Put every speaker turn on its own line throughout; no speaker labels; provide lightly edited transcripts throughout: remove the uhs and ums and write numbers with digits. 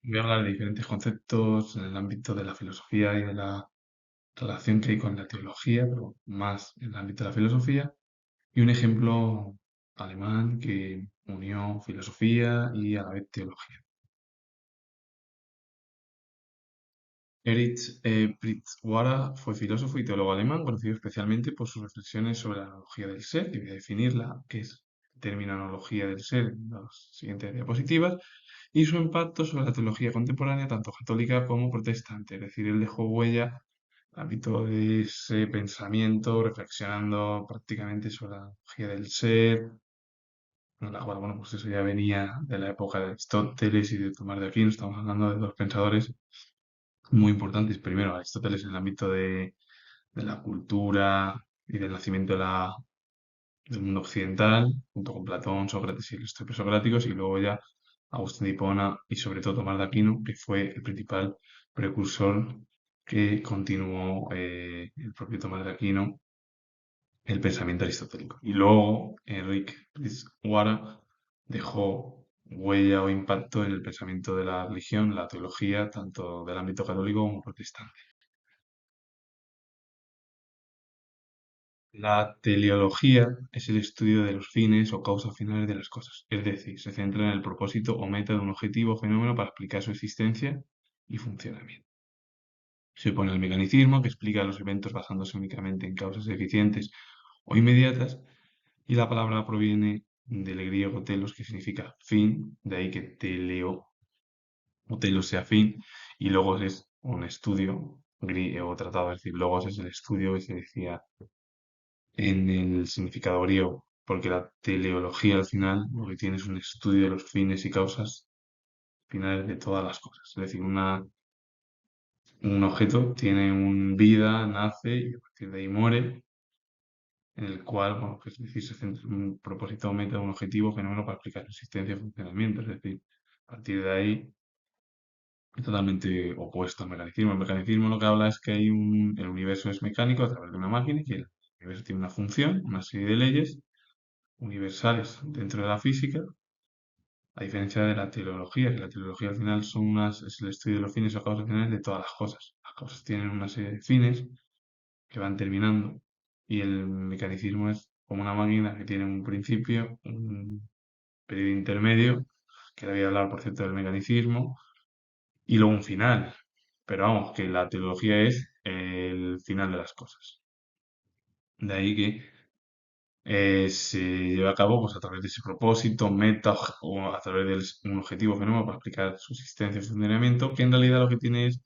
Voy a hablar de diferentes conceptos en el ámbito de la filosofía y de la relación que hay con la teología, pero más en el ámbito de la filosofía, y un ejemplo alemán que unió filosofía y a la vez teología. Erich Prizwara fue filósofo y teólogo alemán, conocido especialmente por sus reflexiones sobre la analogía del ser, y voy a definirla, que es el término analogía del ser en las siguientes diapositivas, y su impacto sobre la teología contemporánea, tanto católica como protestante. Es decir, él dejó huella en el ámbito de ese pensamiento, reflexionando prácticamente sobre la analogía del ser, en la cual, bueno, pues eso ya venía de la época de Aristóteles y de Tomás de Aquino. Estamos hablando de dos pensadores muy importantes. Primero, Aristóteles en el ámbito de la cultura y del nacimiento del mundo occidental, junto con Platón, Sócrates y los tres presocráticos, y luego ya Agustín de Hipona y sobre todo Tomás de Aquino, que fue el principal precursor que continuó el propio Tomás de Aquino el pensamiento aristotélico. Y luego Enrique Prizwara dejó huella o impacto en el pensamiento de la religión, la teología, tanto del ámbito católico como protestante. La teleología es el estudio de los fines o causas finales de las cosas, es decir, se centra en el propósito o meta de un objetivo o fenómeno para explicar su existencia y funcionamiento. Se opone al mecanicismo, que explica los eventos basándose únicamente en causas eficientes o inmediatas, y la palabra proviene del griego telos, que significa fin, de ahí que teleo o telos sea fin, y logos es un estudio o tratado, es decir, logos es el estudio que se decía en el significado griego, porque la teleología al final lo que tiene es un estudio de los fines y causas finales de todas las cosas. Es decir, un objeto tiene un vida, nace y a partir de ahí muere, en el cual, bueno, pues, es decir, se centra en un propósito, meta, un objetivo, fenómeno para explicar su existencia y funcionamiento. Es decir, a partir de ahí es totalmente opuesto al mecanicismo. El mecanicismo lo que habla es que el universo es mecánico a través de una máquina y que el universo tiene una función, una serie de leyes universales dentro de la física, a diferencia de la teleología, que la teleología al final es el estudio de los fines o causas finales de todas las cosas. Las cosas tienen una serie de fines que van terminando y el mecanicismo es como una máquina que tiene un principio, un periodo intermedio, que le voy a hablar por cierto del mecanicismo, y luego un final. Pero vamos, que la teleología es el final de las cosas. De ahí que se lleva a cabo pues, a través de ese propósito, meta o a través de un objetivo fenómeno para explicar su existencia y funcionamiento, que en realidad lo que tiene es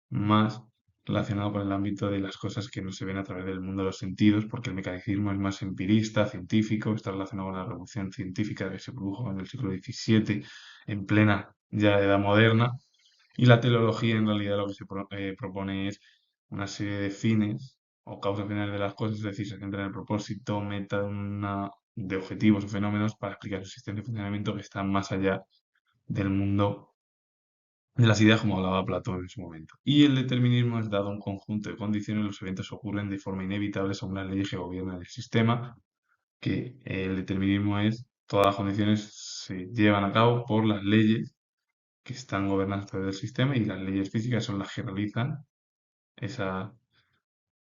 más relacionado con el ámbito de las cosas que no se ven a través del mundo de los sentidos, porque el mecanicismo es más empirista, científico, está relacionado con la revolución científica que se produjo en el siglo XVII, en plena ya edad moderna, y la teleología en realidad lo que propone es una serie de fines o causas finales de las cosas, es decir, se centra en el propósito, meta de objetivos o fenómenos para explicar su existencia y funcionamiento que están más allá del mundo de las ideas como hablaba Platón en su momento. Y el determinismo es dado un conjunto de condiciones, los eventos ocurren de forma inevitable según las leyes que gobiernan el sistema, que el determinismo es todas las condiciones se llevan a cabo por las leyes que están gobernadas a través del sistema y las leyes físicas son las que realizan esas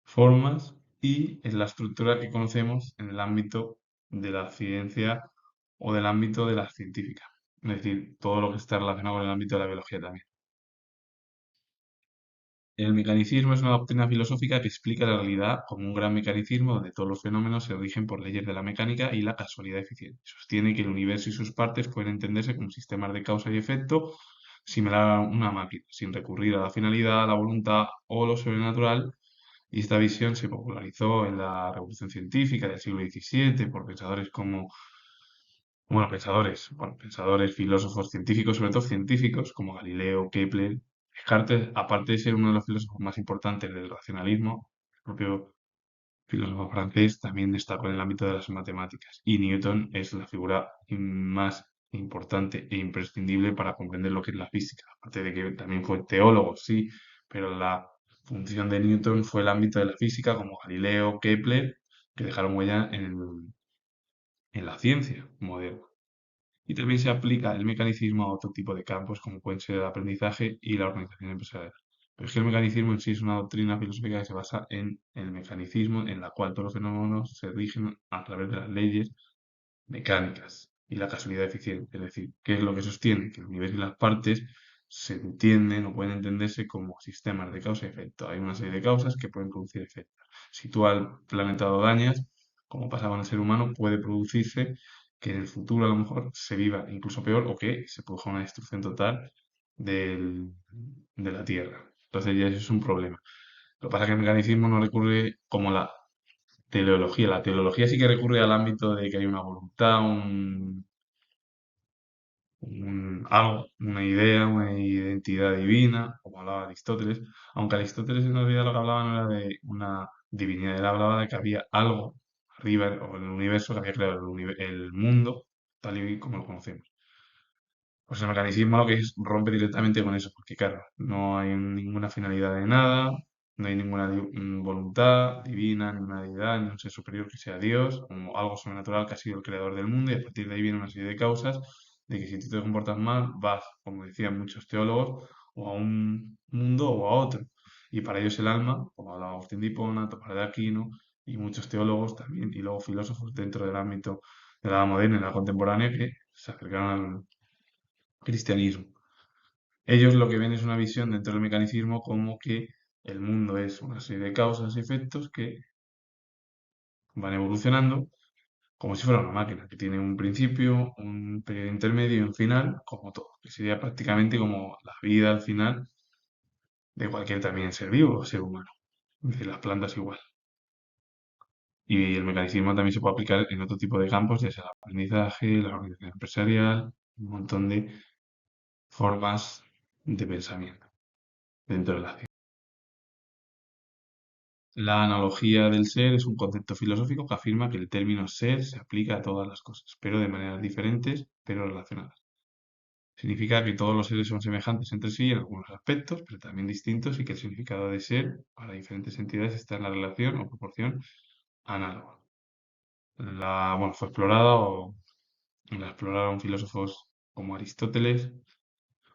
formas y es la estructura que conocemos en el ámbito de la ciencia o del ámbito de las científicas. Es decir, todo lo que está relacionado con el ámbito de la biología también. El mecanicismo es una doctrina filosófica que explica la realidad como un gran mecanicismo donde todos los fenómenos se rigen por leyes de la mecánica y la casualidad eficiente. Sostiene que el universo y sus partes pueden entenderse como sistemas de causa y efecto similar a una máquina, sin recurrir a la finalidad, la voluntad o lo sobrenatural. Y esta visión se popularizó en la Revolución Científica del siglo XVII por pensadores como, bueno, pensadores, filósofos científicos, sobre todo científicos como Galileo, Kepler, Descartes, aparte de ser uno de los filósofos más importantes del racionalismo, el propio filósofo francés también destacó en el ámbito de las matemáticas. Y Newton es la figura más importante e imprescindible para comprender lo que es la física. Aparte de que también fue teólogo, sí, pero la función de Newton fue el ámbito de la física, como Galileo, Kepler, que dejaron huella en la ciencia moderna. Y también se aplica el mecanismo a otro tipo de campos, como pueden ser el aprendizaje y la organización empresarial. Pero es que el mecanismo en sí es una doctrina filosófica que se basa en el mecanicismo en la cual todos los fenómenos se rigen a través de las leyes mecánicas y la casualidad eficiente. Es decir, ¿qué es lo que sostiene? Que el universo y las partes se entienden o pueden entenderse como sistemas de causa y efecto. Hay una serie de causas que pueden producir efectos. Si tú al planeta lo dañas, como pasa con el ser humano, puede producirse que en el futuro a lo mejor se viva incluso peor o que se produzca una destrucción total de la Tierra. Entonces ya eso es un problema. Lo que pasa es que el mecanicismo no recurre como la teleología. La teología sí que recurre al ámbito de que hay una voluntad, algo, una idea, una identidad divina, como hablaba Aristóteles, aunque Aristóteles en realidad lo que hablaba no era de una divinidad, él hablaba de que había algo arriba o en el universo que había creado el mundo tal y como lo conocemos. Pues el mecanismo lo que es rompe directamente con eso, porque claro, no hay ninguna finalidad de nada, no hay ninguna voluntad divina, ni una deidad, ni un ser superior que sea Dios, o algo sobrenatural que ha sido el creador del mundo, y a partir de ahí viene una serie de causas de que si tú te comportas mal, vas, como decían muchos teólogos, o a un mundo o a otro. Y para ellos el alma, como hablaba Agustín de Hipona, Tomás de Aquino, y muchos teólogos también, y luego filósofos dentro del ámbito de la edad moderna y la contemporánea que se acercaron cristianismo. Ellos lo que ven es una visión dentro del mecanicismo como que el mundo es una serie de causas y efectos que van evolucionando como si fuera una máquina, que tiene un principio, un periodo intermedio y un final, como todo, que sería prácticamente como la vida al final de cualquier también ser vivo o ser humano. Es decir, las plantas igual. Y el mecanicismo también se puede aplicar en otro tipo de campos, ya sea el aprendizaje, la organización empresarial, un montón de formas de pensamiento dentro de la ciencia. La analogía del ser es un concepto filosófico que afirma que el término ser se aplica a todas las cosas, pero de maneras diferentes, pero relacionadas. Significa que todos los seres son semejantes entre sí en algunos aspectos, pero también distintos, y que el significado de ser para diferentes entidades está en la relación o proporción análoga. Bueno, fue explorada o la exploraron filósofos como Aristóteles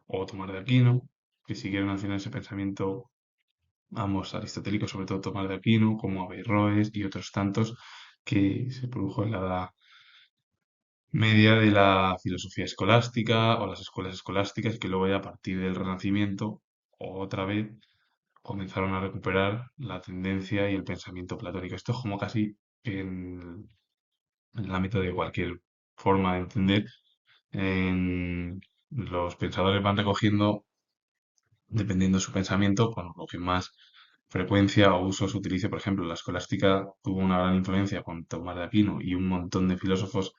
o Tomás de Aquino, que siguieron al final ese pensamiento, ambos aristotélicos, sobre todo Tomás de Aquino, como Averroes y otros tantos que se produjo en la Edad Media de la filosofía escolástica o las escuelas escolásticas que luego ya a partir del Renacimiento otra vez comenzaron a recuperar la tendencia y el pensamiento platónico. Esto es como casi en el ámbito de cualquier forma de entender. Los pensadores van recogiendo, dependiendo de su pensamiento, con lo que más frecuencia o uso se utilice. Por ejemplo, la escolástica tuvo una gran influencia con Tomás de Aquino y un montón de filósofos,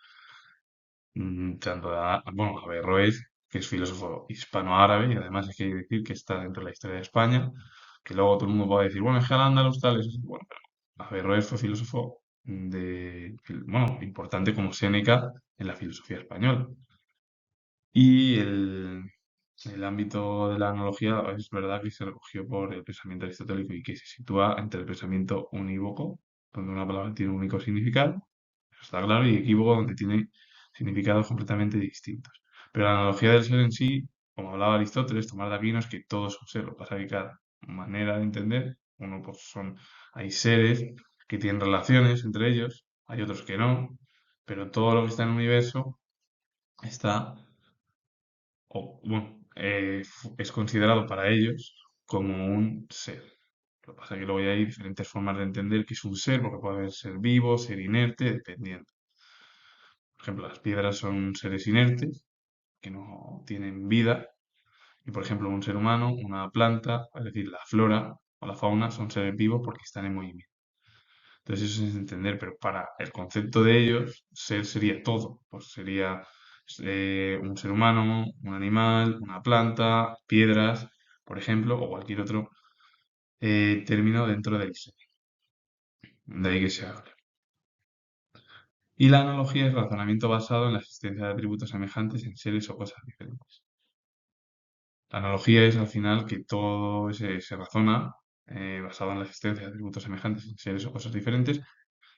tanto bueno, Averroes, que es filósofo hispano-árabe, y además hay que decir que está dentro de la historia de España, que luego todo el mundo puede decir, bueno, es que al-Ándalus tal, bueno, pero Averroes fue filósofo bueno, importante como Séneca en la filosofía española. Y el ámbito de la analogía es verdad que se recogió por el pensamiento aristotélico y que se sitúa entre el pensamiento unívoco, donde una palabra tiene un único significado, eso está claro, y equívoco, donde tiene significados completamente distintos. Pero la analogía del ser en sí, como hablaba Aristóteles, Tomás de Aquino, es que todo es un ser. Lo que pasa es que cada manera de entender, uno pues hay seres que tienen relaciones entre ellos, hay otros que no, pero todo lo que está en el universo está bueno, es considerado para ellos como un ser. Lo que pasa es que luego ya hay diferentes formas de entender que es un ser, porque puede ser vivo, ser inerte, dependiendo. Por ejemplo, las piedras son seres inertes, que no tienen vida, y por ejemplo, un ser humano, una planta, es decir, la flora o la fauna, son seres vivos porque están en movimiento. Entonces eso es entender, pero para el concepto de ellos, ser sería todo. Pues sería un ser humano, un animal, una planta, piedras, por ejemplo, o cualquier otro término dentro del ser. De ahí que se habla. Y la analogía es razonamiento basado en la existencia de atributos semejantes en seres o cosas diferentes. La analogía es al final que todo se razona basado en la existencia de atributos semejantes en seres o cosas diferentes,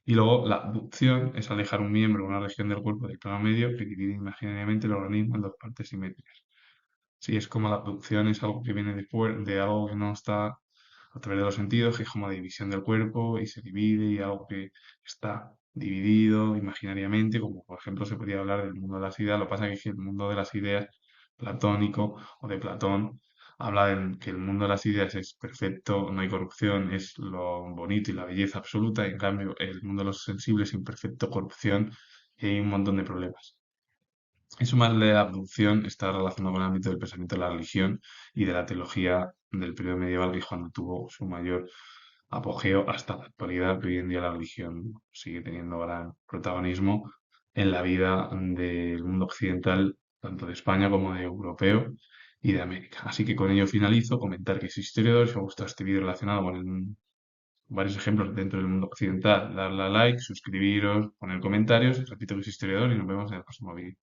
Y luego la abducción es alejar un miembro o una región del cuerpo del plano medio que divide imaginariamente el organismo en dos partes simétricas. Sí, es como la abducción es algo que viene de algo que no está a través de los sentidos, que es como la división del cuerpo y se divide y algo que está dividido imaginariamente, como por ejemplo se podría hablar del mundo de las ideas. Lo que pasa es que el mundo de las ideas platónico o de Platón habla de que el mundo de las ideas es perfecto, no hay corrupción, es lo bonito y la belleza absoluta, y en cambio el mundo de los sensibles es imperfecto, corrupción y hay un montón de problemas. Eso más de la abducción está relacionado con el ámbito del pensamiento de la religión y de la teología del periodo medieval, que es cuando tuvo su mayor apogeo hasta la actualidad, que hoy en día la religión sigue teniendo gran protagonismo en la vida del mundo occidental, tanto de España como de europeo y de América. Así que con ello finalizo, comentar que soy historiador, si os ha gustado este vídeo relacionado con varios ejemplos dentro del mundo occidental, darle a like, suscribiros, poner comentarios, repito que soy historiador y nos vemos en el próximo vídeo.